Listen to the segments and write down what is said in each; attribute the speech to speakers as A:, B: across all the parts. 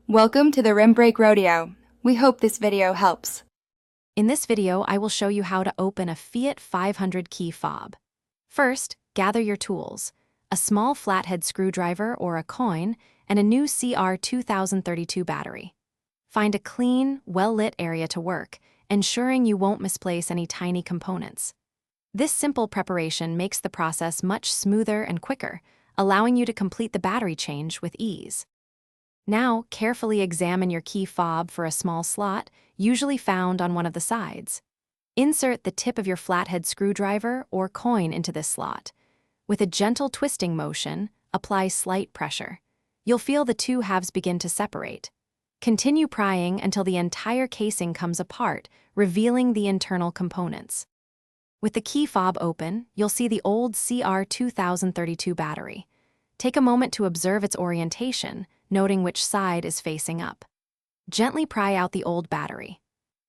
A: Welcome to the Rim Break Rodeo. We hope this video helps.
B: In this video, I will show you how to open a Fiat 500 key fob. First, gather your tools, a small flathead screwdriver or a coin, and a new CR2032 battery. Find a clean, well-lit area to work, ensuring you won't misplace any tiny components. This simple preparation makes the process much smoother and quicker, allowing you to complete the battery change with ease. Now, carefully examine your key fob for a small slot, usually found on one of the sides. Insert the tip of your flathead screwdriver or coin into this slot. With a gentle twisting motion, apply slight pressure. You'll feel the two halves begin to separate. Continue prying until the entire casing comes apart, revealing the internal components. With the key fob open, you'll see the old CR2032 battery. Take a moment to observe its orientation, noting which side is facing up. Gently pry out the old battery.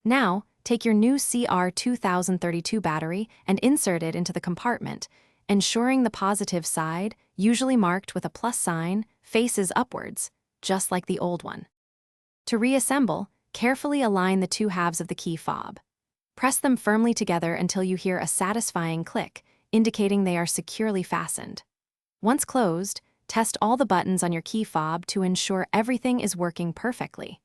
B: Now, take your new CR2032 battery and insert it into the compartment, ensuring the positive side, usually marked with a plus sign, faces upwards, just like the old one. To reassemble, carefully align the two halves of the key fob. Press them firmly together until you hear a satisfying click, indicating they are securely fastened. Once closed, test all the buttons on your key fob to ensure everything is working perfectly.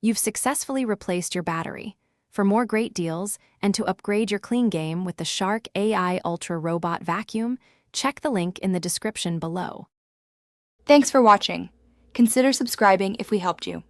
B: You've successfully replaced your battery. For more great deals and to upgrade your clean game with the Shark AI Ultra Robot Vacuum, check the link in the description below.
A: Thanks for watching. Consider subscribing if we helped you.